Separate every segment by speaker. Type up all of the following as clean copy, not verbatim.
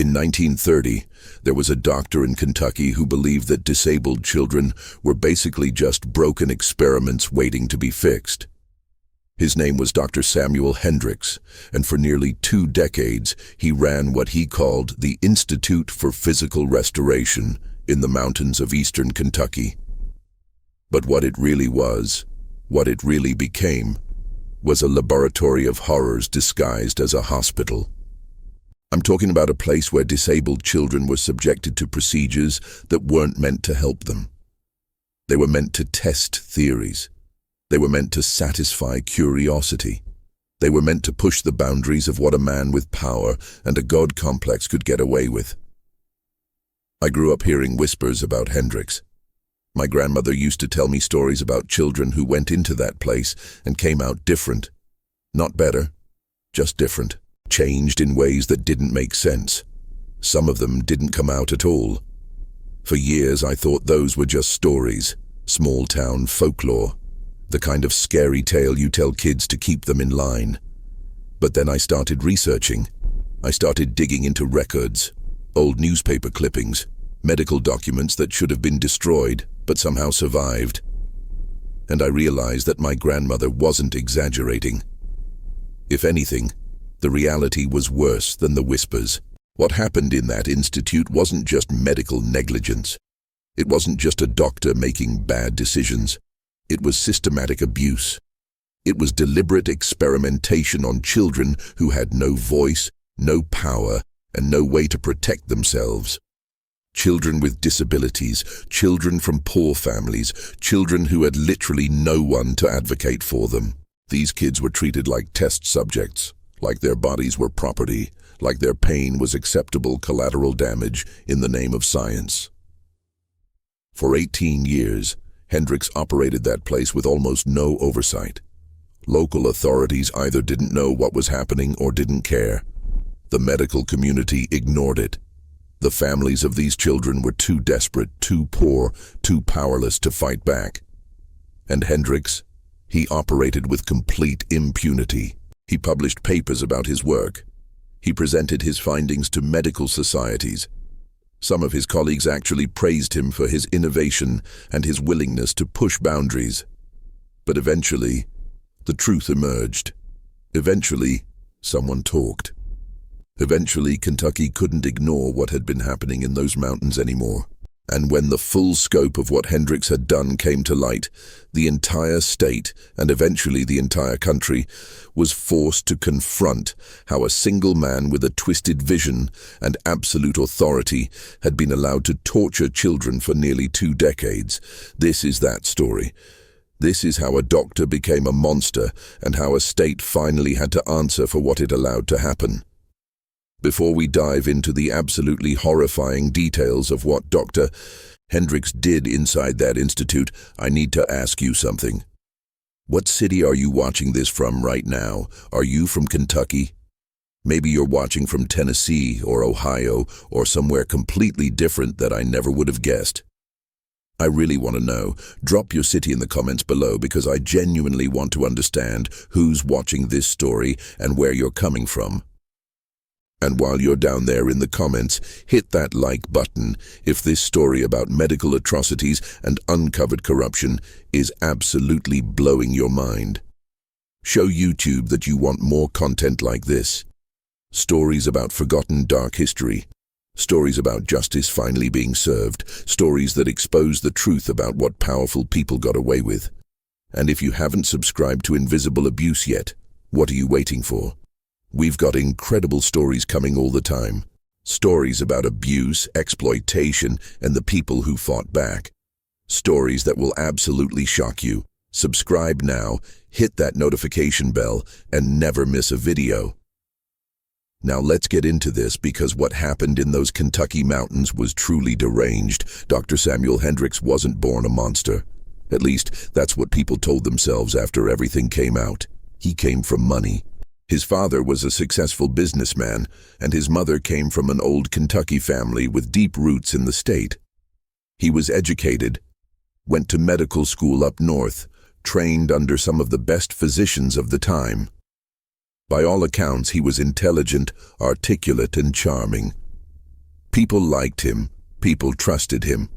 Speaker 1: In 1930, there was a doctor in Kentucky who believed that disabled children were basically just broken experiments waiting to be fixed. His name was Dr. Samuel Hendricks, and for nearly 2 decades, he ran what he called the Institute for Physical Restoration in the mountains of eastern Kentucky. But what it really was, what it really became, was a laboratory of horrors disguised as a hospital. I'm talking about a place where disabled children were subjected to procedures that weren't meant to help them. They were meant to test theories. They were meant to satisfy curiosity. They were meant to push the boundaries of what a man with power and a God complex could get away with. I grew up hearing whispers about Hendricks. My grandmother used to tell me stories about children who went into that place and came out different. Not better, just different. Changed in ways that didn't make sense. Some of them didn't come out at all. For years I thought those were just stories, small-town folklore, the kind of scary tale you tell kids to keep them in line. But then I started researching. I started digging into records, old newspaper clippings, medical documents that should have been destroyed but somehow survived. And I realized that my grandmother wasn't exaggerating. If anything, the reality was worse than the whispers. What happened in that institute wasn't just medical negligence. It wasn't just a doctor making bad decisions. It was systematic abuse. It was deliberate experimentation on children who had no voice, no power, and no way to protect themselves. Children with disabilities, children from poor families, children who had literally no one to advocate for them. These kids were treated like test subjects, like their bodies were property, like their pain was acceptable collateral damage in the name of science. For 18 years, Hendricks operated that place with almost no oversight. Local authorities either didn't know what was happening or didn't care. The medical community ignored it. The families of these children were too desperate, too poor, too powerless to fight back. And Hendricks, he operated with complete impunity. He published papers about his work. He presented his findings to medical societies. Some of his colleagues actually praised him for his innovation and his willingness to push boundaries. But eventually, the truth emerged. Eventually, someone talked. Eventually, Kentucky couldn't ignore what had been happening in those mountains anymore. And when the full scope of what Hendricks had done came to light, the entire state, and eventually the entire country, was forced to confront how a single man with a twisted vision and absolute authority had been allowed to torture children for nearly 2 decades. This is that story. This is how a doctor became a monster and how a state finally had to answer for what it allowed to happen. Before we dive into the absolutely horrifying details of what Dr. Hendricks did inside that institute, I need to ask you something. What city are you watching this from right now? Are you from Kentucky? Maybe you're watching from Tennessee or Ohio or somewhere completely different that I never would have guessed. I really want to know. Drop your city in the comments below because I genuinely want to understand who's watching this story and where you're coming from. And while you're down there in the comments, hit that like button if this story about medical atrocities and uncovered corruption is absolutely blowing your mind. Show YouTube that you want more content like this. Stories about forgotten dark history. Stories about justice finally being served. Stories that expose the truth about what powerful people got away with. And if you haven't subscribed to Invisible Abuse yet, what are you waiting for? We've got incredible stories coming all the time. Stories about abuse, exploitation, and the people who fought back. Stories that will absolutely shock you. Subscribe now, hit that notification bell, and never miss a video. Now let's get into this because what happened in those Kentucky mountains was truly deranged. Dr. Samuel Hendricks wasn't born a monster. At least, that's what people told themselves after everything came out. He came from money. His father was a successful businessman, and his mother came from an old Kentucky family with deep roots in the state. He was educated, went to medical school up north, trained under some of the best physicians of the time. By all accounts, he was intelligent, articulate, and charming. People liked him. People trusted him.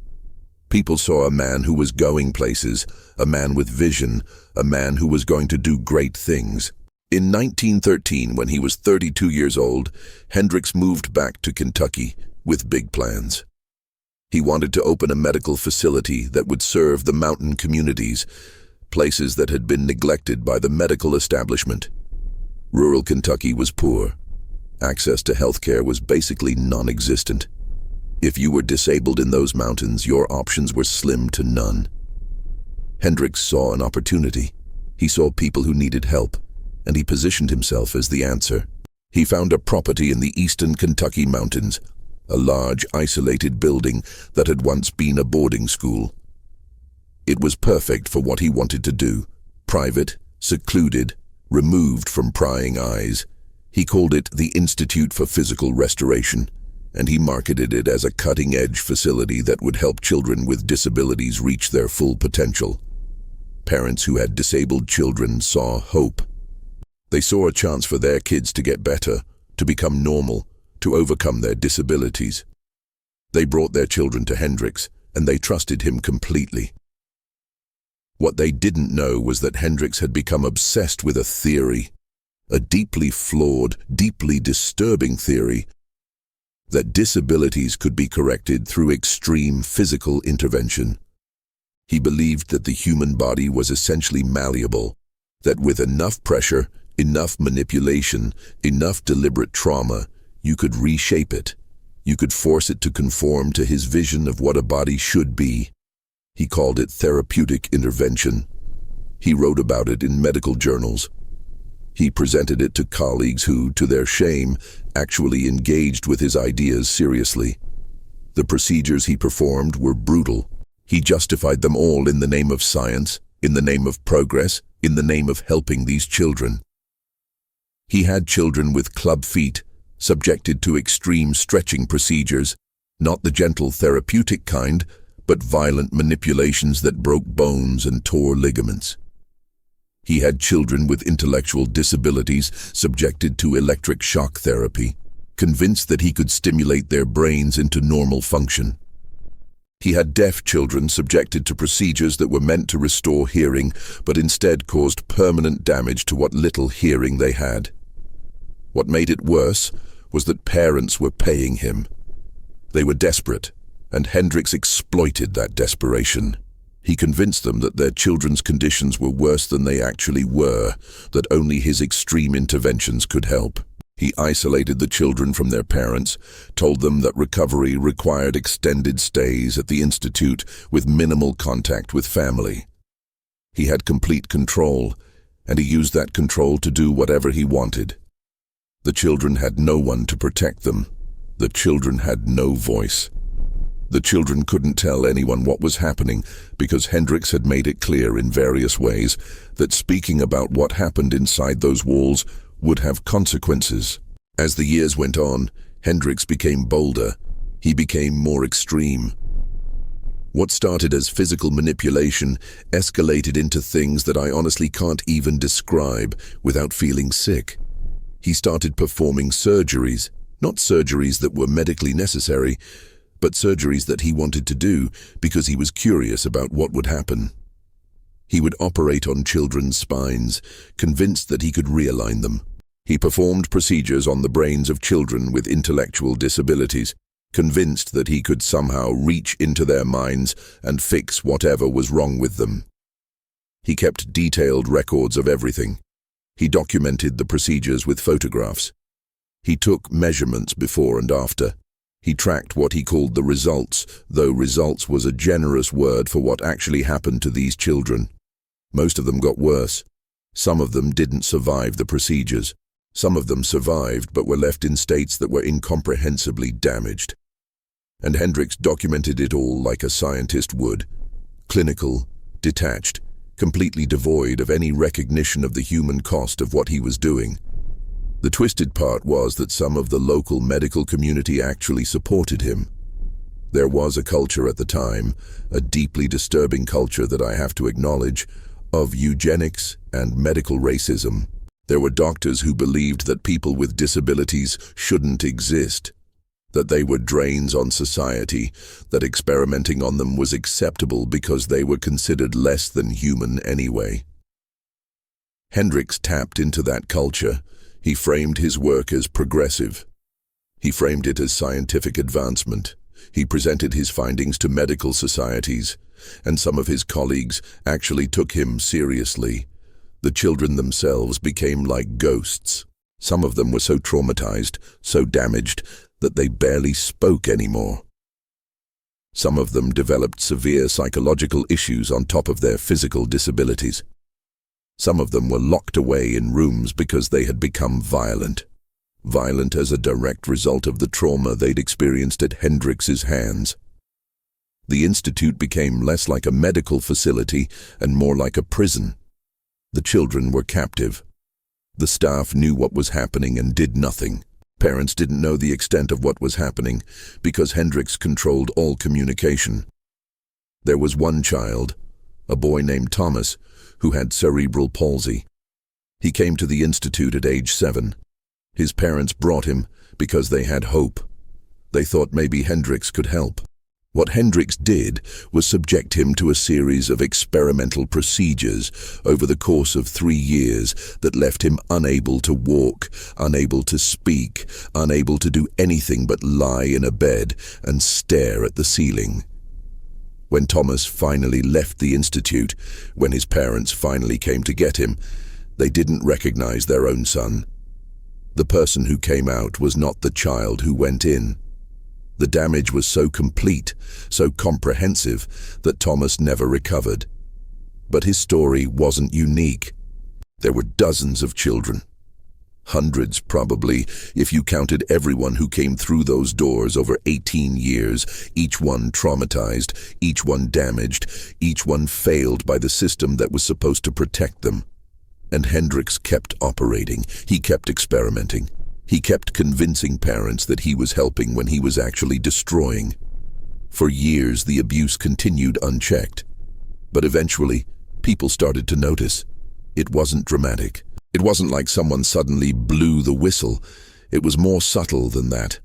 Speaker 1: People saw a man who was going places, a man with vision, a man who was going to do great things. In 1913, when he was 32 years old, Hendricks moved back to Kentucky with big plans. He wanted to open a medical facility that would serve the mountain communities, places that had been neglected by the medical establishment. Rural Kentucky was poor. Access to healthcare was basically non-existent. If you were disabled in those mountains, your options were slim to none. Hendricks saw an opportunity. He saw people who needed help, and he positioned himself as the answer. He found a property in the eastern Kentucky mountains, a large, isolated building that had once been a boarding school. It was perfect for what he wanted to do. Private, secluded, removed from prying eyes. He called it the Institute for Physical Restoration, and he marketed it as a cutting-edge facility that would help children with disabilities reach their full potential. Parents who had disabled children saw hope. They saw a chance for their kids to get better, to become normal, to overcome their disabilities. They brought their children to Hendricks, and they trusted him completely. What they didn't know was that Hendricks had become obsessed with a theory, a deeply flawed, deeply disturbing theory, that disabilities could be corrected through extreme physical intervention. He believed that the human body was essentially malleable, that with enough pressure, enough manipulation, enough deliberate trauma, you could reshape it. You could force it to conform to his vision of what a body should be. He called it therapeutic intervention. He wrote about it in medical journals. He presented it to colleagues who, to their shame, actually engaged with his ideas seriously. The procedures he performed were brutal. He justified them all in the name of science, in the name of progress, in the name of helping these children. He had children with club feet, subjected to extreme stretching procedures, not the gentle therapeutic kind, but violent manipulations that broke bones and tore ligaments. He had children with intellectual disabilities subjected to electric shock therapy, convinced that he could stimulate their brains into normal function. He had deaf children subjected to procedures that were meant to restore hearing, but instead caused permanent damage to what little hearing they had. What made it worse was that parents were paying him. They were desperate, and Hendricks exploited that desperation. He convinced them that their children's conditions were worse than they actually were, that only his extreme interventions could help. He isolated the children from their parents, told them that recovery required extended stays at the institute with minimal contact with family. He had complete control, and he used that control to do whatever he wanted. The children had no one to protect them. The children had no voice. The children couldn't tell anyone what was happening because Hendricks had made it clear in various ways that speaking about what happened inside those walls would have consequences. As the years went on, Hendricks became bolder. He became more extreme. What started as physical manipulation escalated into things that I honestly can't even describe without feeling sick. He started performing surgeries, not surgeries that were medically necessary, but surgeries that he wanted to do because he was curious about what would happen. He would operate on children's spines, convinced that he could realign them. He performed procedures on the brains of children with intellectual disabilities, convinced that he could somehow reach into their minds and fix whatever was wrong with them. He kept detailed records of everything. He documented the procedures with photographs. He took measurements before and after. He tracked what he called the results, though results was a generous word for what actually happened to these children. Most of them got worse. Some of them didn't survive the procedures. Some of them survived but were left in states that were incomprehensibly damaged. And Hendricks documented it all like a scientist would. Clinical, detached, completely devoid of any recognition of the human cost of what he was doing. The twisted part was that some of the local medical community actually supported him. There was a culture at the time, a deeply disturbing culture that I have to acknowledge, of eugenics and medical racism. There were doctors who believed that people with disabilities shouldn't exist. that they were drains on society, that experimenting on them was acceptable because they were considered less than human anyway. Hendricks tapped into that culture. He framed his work as progressive. He framed it as scientific advancement. He presented his findings to medical societies, and some of his colleagues actually took him seriously. The children themselves became like ghosts. Some of them were so traumatized, so damaged, that they barely spoke anymore. Some of them developed severe psychological issues on top of their physical disabilities. Some of them were locked away in rooms because they had become violent. Violent as a direct result of the trauma they'd experienced at Hendricks's hands. The institute became less like a medical facility and more like a prison. The children were captive. The staff knew what was happening and did nothing. Parents didn't know the extent of what was happening because Hendricks controlled all communication. There was one child, a boy named Thomas, who had cerebral palsy. He came to the institute at age 7. His parents brought him because they had hope. They thought maybe Hendricks could help. What Hendricks did was subject him to a series of experimental procedures over the course of 3 years that left him unable to walk, unable to speak, unable to do anything but lie in a bed and stare at the ceiling. When Thomas finally left the institute, when his parents finally came to get him, they didn't recognize their own son. The person who came out was not the child who went in. The damage was so complete, so comprehensive, that Thomas never recovered. But his story wasn't unique. There were dozens of children. Hundreds, probably, if you counted everyone who came through those doors over 18 years, each one traumatized, each one damaged, each one failed by the system that was supposed to protect them. And Hendricks kept operating. He kept experimenting. He kept convincing parents that he was helping when he was actually destroying. For years, the abuse continued unchecked. But eventually, people started to notice. It wasn't dramatic. It wasn't like someone suddenly blew the whistle. It was more subtle than that.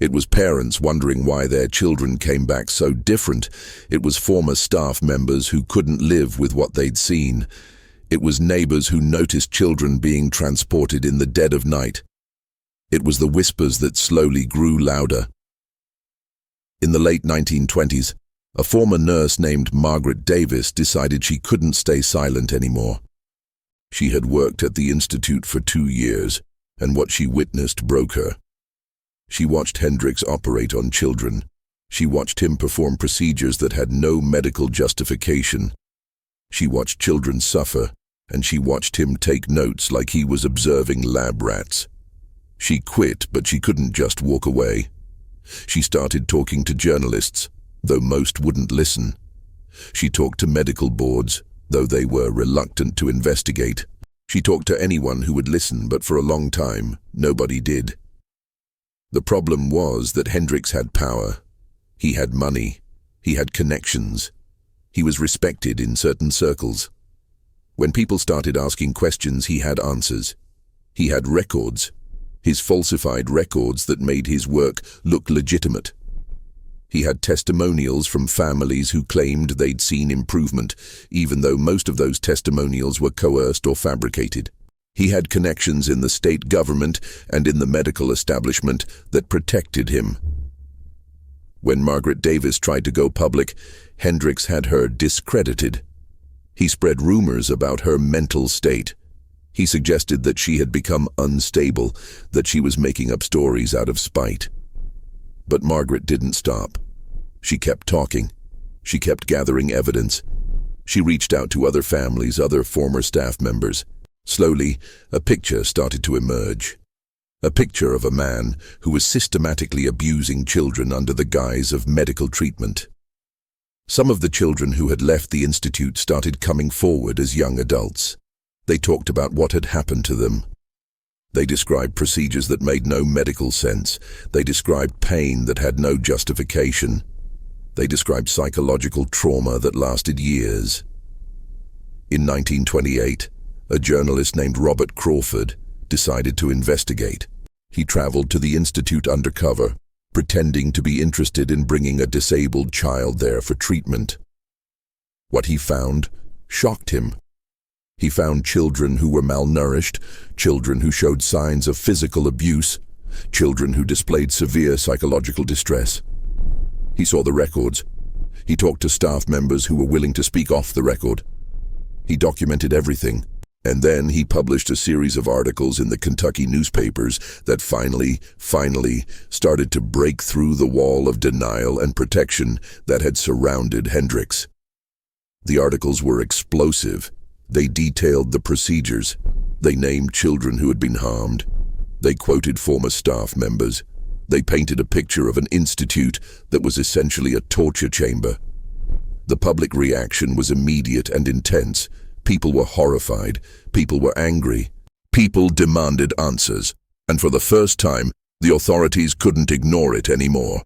Speaker 1: It was parents wondering why their children came back so different. It was former staff members who couldn't live with what they'd seen. It was neighbors who noticed children being transported in the dead of night. It was the whispers that slowly grew louder. In the late 1920s, a former nurse named Margaret Davis decided she couldn't stay silent anymore. She had worked at the institute for 2 years, and what she witnessed broke her. She watched Hendricks operate on children. She watched him perform procedures that had no medical justification. She watched children suffer, and she watched him take notes like he was observing lab rats. She quit, but she couldn't just walk away. She started talking to journalists, though most wouldn't listen. She talked to medical boards, though they were reluctant to investigate. She talked to anyone who would listen, but for a long time, nobody did. The problem was that Hendricks had power. He had money. He had connections. He was respected in certain circles. When people started asking questions, he had answers. He had records. His falsified records that made his work look legitimate. He had testimonials from families who claimed they'd seen improvement, even though most of those testimonials were coerced or fabricated. He had connections in the state government and in the medical establishment that protected him. When Margaret Davis tried to go public, Hendricks had her discredited. He spread rumors about her mental state. He suggested that she had become unstable, that she was making up stories out of spite. But Margaret didn't stop. She kept talking. She kept gathering evidence. She reached out to other families, other former staff members. Slowly, a picture started to emerge. A picture of a man who was systematically abusing children under the guise of medical treatment. Some of the children who had left the institute started coming forward as young adults. They talked about what had happened to them. They described procedures that made no medical sense. They described pain that had no justification. They described psychological trauma that lasted years. In 1928, a journalist named Robert Crawford decided to investigate. He traveled to the institute undercover. pretending to be interested in bringing a disabled child there for treatment. What he found shocked him. He found children who were malnourished, children who showed signs of physical abuse, children who displayed severe psychological distress. He saw the records. He talked to staff members who were willing to speak off the record. He documented everything, and then he published a series of articles in the Kentucky newspapers that finally started to break through the wall of denial and protection that had surrounded Hendricks. The articles were explosive. They detailed the procedures. They named children who had been harmed. They quoted former staff members. They painted a picture of an institute that was essentially a torture chamber. The public reaction was immediate and intense. People were horrified. People were angry. People demanded answers. And for the first time, the authorities couldn't ignore it anymore.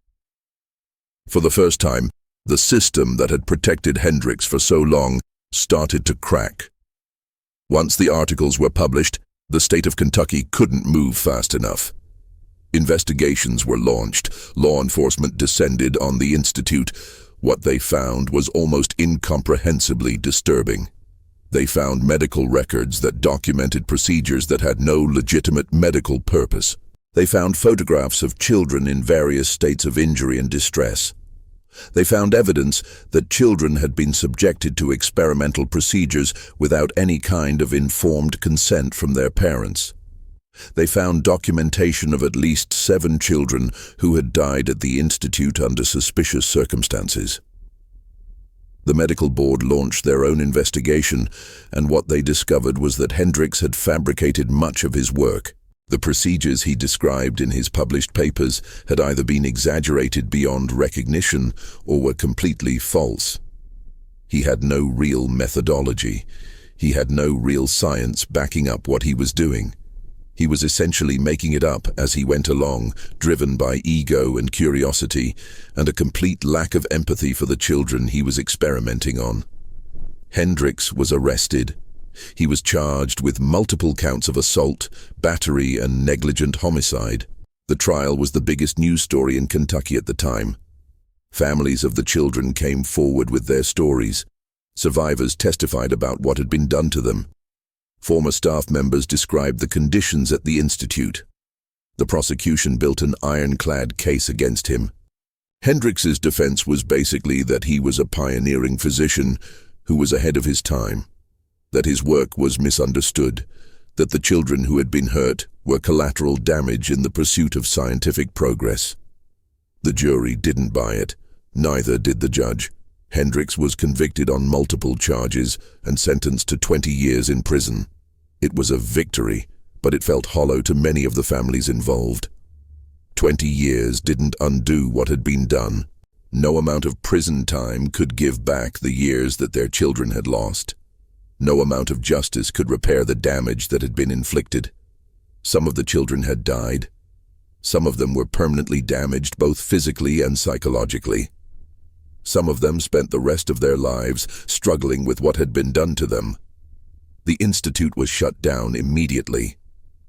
Speaker 1: For the first time, the system that had protected Hendricks for so long started to crack. Once the articles were published, the state of Kentucky couldn't move fast enough. Investigations were launched. Law enforcement descended on the institute. What they found was almost incomprehensibly disturbing. They found medical records that documented procedures that had no legitimate medical purpose. They found photographs of children in various states of injury and distress. They found evidence that children had been subjected to experimental procedures without any kind of informed consent from their parents. They found documentation of at least 7 children who had died at the institute under suspicious circumstances. The medical board launched their own investigation, and what they discovered was that Hendricks had fabricated much of his work. The procedures he described in his published papers had either been exaggerated beyond recognition or were completely false. He had no real methodology. He had no real science backing up what he was doing. He was essentially making it up as he went along, driven by ego and curiosity, and a complete lack of empathy for the children he was experimenting on. Hendricks was arrested. He was charged with multiple counts of assault, battery, and negligent homicide. The trial was the biggest news story in Kentucky at the time. Families of the children came forward with their stories. Survivors testified about what had been done to them. Former staff members described the conditions at the institute. The prosecution built an ironclad case against him. Hendricks's defense was basically that he was a pioneering physician who was ahead of his time, that his work was misunderstood, that the children who had been hurt were collateral damage in the pursuit of scientific progress. The jury didn't buy it, neither did the judge. Hendricks was convicted on multiple charges and sentenced to 20 years in prison. It was a victory, but it felt hollow to many of the families involved. 20 years didn't undo what had been done. No amount of prison time could give back the years that their children had lost. No amount of justice could repair the damage that had been inflicted. Some of the children had died. Some of them were permanently damaged both physically and psychologically. Some of them spent the rest of their lives struggling with what had been done to them. The institute was shut down immediately.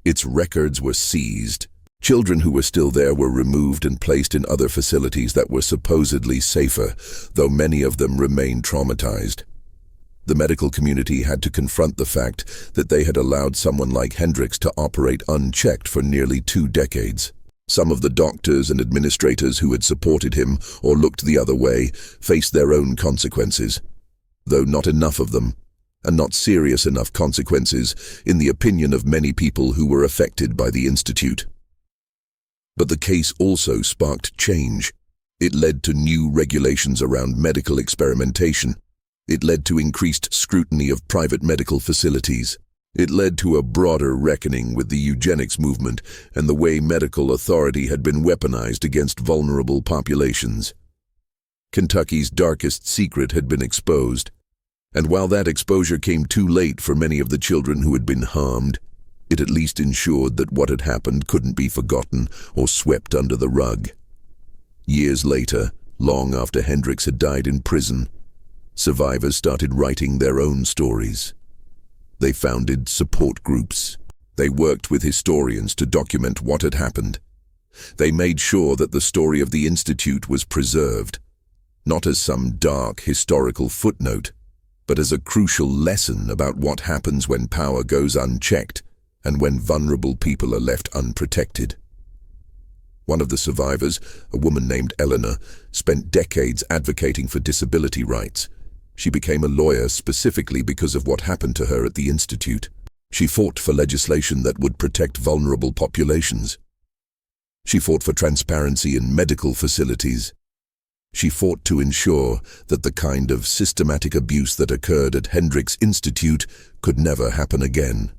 Speaker 1: Its records were seized. Children who were still there were removed and placed in other facilities that were supposedly safer, though many of them remained traumatized. The medical community had to confront the fact that they had allowed someone like Hendricks to operate unchecked for nearly 2 decades. Some of the doctors and administrators who had supported him or looked the other way faced their own consequences, though not enough of them, and not serious enough consequences in the opinion of many people who were affected by the institute. But the case also sparked change. It led to new regulations around medical experimentation. It led to increased scrutiny of private medical facilities. It led to a broader reckoning with the eugenics movement and the way medical authority had been weaponized against vulnerable populations. Kentucky's darkest secret had been exposed, and while that exposure came too late for many of the children who had been harmed, it at least ensured that what had happened couldn't be forgotten or swept under the rug. Years later, long after Hendricks had died in prison, survivors started writing their own stories. They founded support groups. They worked with historians to document what had happened. They made sure that the story of the Institute was preserved, not as some dark historical footnote, but as a crucial lesson about what happens when power goes unchecked and when vulnerable people are left unprotected. One of the survivors, a woman named Eleanor, spent decades advocating for disability rights. She became a lawyer specifically because of what happened to her at the Institute. She fought for legislation that would protect vulnerable populations. She fought for transparency in medical facilities. She fought to ensure that the kind of systematic abuse that occurred at Hendricks Institute could never happen again.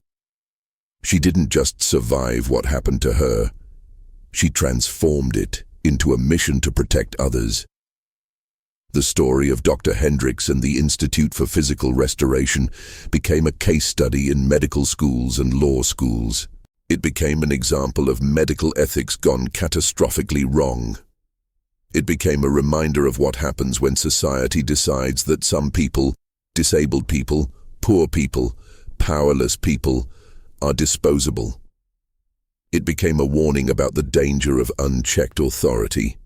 Speaker 1: She didn't just survive what happened to her. She transformed it into a mission to protect others. The story of Dr. Hendricks and the Institute for Physical Restoration became a case study in medical schools and law schools. It became an example of medical ethics gone catastrophically wrong. It became a reminder of what happens when society decides that some people, disabled people, poor people, powerless people, are disposable. It became a warning about the danger of unchecked authority.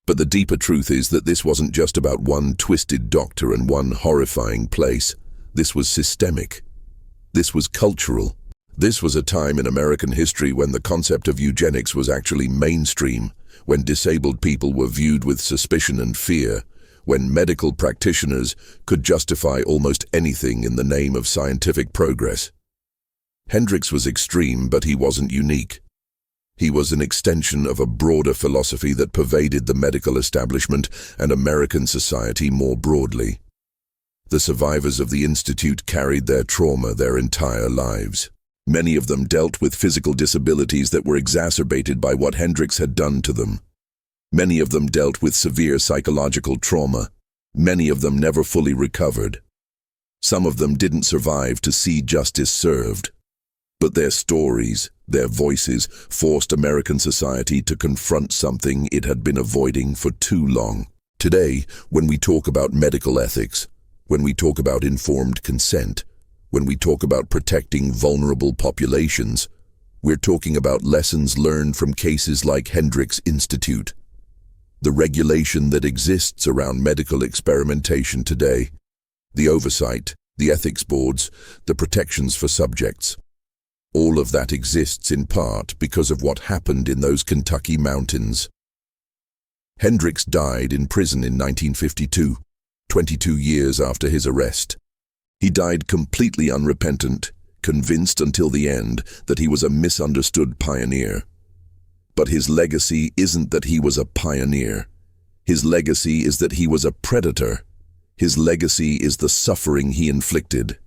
Speaker 1: But the deeper truth is that this wasn't just about one twisted doctor and one horrifying place. This was systemic. This was cultural. This was a time in American history when the concept of eugenics was actually mainstream, when disabled people were viewed with suspicion and fear, when medical practitioners could justify almost anything in the name of scientific progress. Hendricks was extreme, but he wasn't unique. He was an extension of a broader philosophy that pervaded the medical establishment and American society more broadly. The survivors of the Institute carried their trauma their entire lives. Many of them dealt with physical disabilities that were exacerbated by what Hendricks had done to them. Many of them dealt with severe psychological trauma. Many of them never fully recovered. Some of them didn't survive to see justice served. But their stories, their voices, forced American society to confront something it had been avoiding for too long. Today, when we talk about medical ethics, when we talk about informed consent, when we talk about protecting vulnerable populations, we're talking about lessons learned from cases like Hendricks Institute. The regulation that exists around medical experimentation today, the oversight, the ethics boards, the protections for subjects. All of that exists in part because of what happened in those Kentucky mountains. Hendricks died in prison in 1952, 22 years after his arrest. He died completely unrepentant, convinced until the end that he was a misunderstood pioneer. But his legacy isn't that he was a pioneer. His legacy is that he was a predator. His legacy is the suffering he inflicted.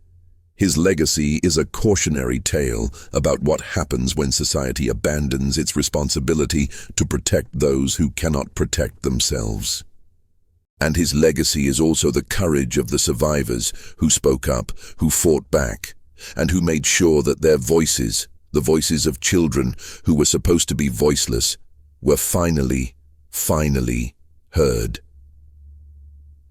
Speaker 1: His legacy is a cautionary tale about what happens when society abandons its responsibility to protect those who cannot protect themselves. And his legacy is also the courage of the survivors who spoke up, who fought back, and who made sure that their voices, the voices of children who were supposed to be voiceless, were finally heard.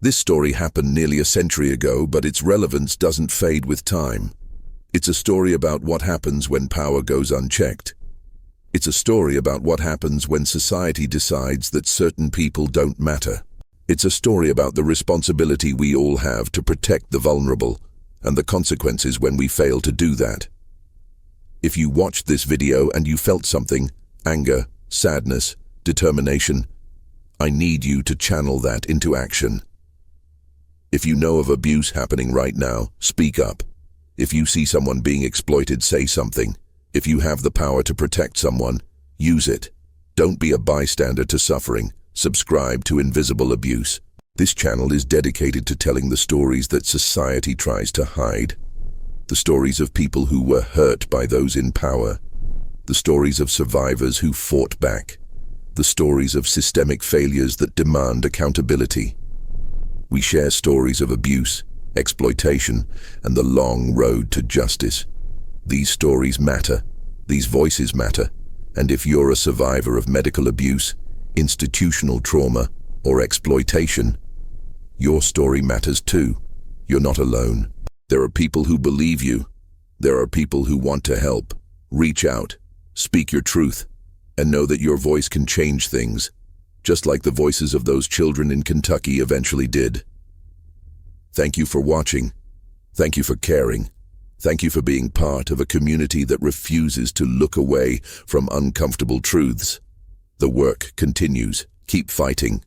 Speaker 1: This story happened nearly a century ago, but its relevance doesn't fade with time. It's a story about what happens when power goes unchecked. It's a story about what happens when society decides that certain people don't matter. It's a story about the responsibility we all have to protect the vulnerable and the consequences when we fail to do that. If you watched this video and you felt something, anger, sadness, determination, I need you to channel that into action. If you know of abuse happening right now, speak up. If you see someone being exploited, say something. If you have the power to protect someone, use it. Don't be a bystander to suffering. Subscribe to Invisible Abuse. This channel is dedicated to telling the stories that society tries to hide. The stories of people who were hurt by those in power. The stories of survivors who fought back. The stories of systemic failures that demand accountability. We share stories of abuse, exploitation, and the long road to justice. These stories matter. These voices matter. And if you're a survivor of medical abuse, institutional trauma, or exploitation, your story matters too. You're not alone. There are people who believe you. There are people who want to help. Reach out. Speak your truth. and know that your voice can change things, just like the voices of those children in Kentucky eventually did. Thank you for watching. Thank you for caring. Thank you for being part of a community that refuses to look away from uncomfortable truths. The work continues. Keep fighting.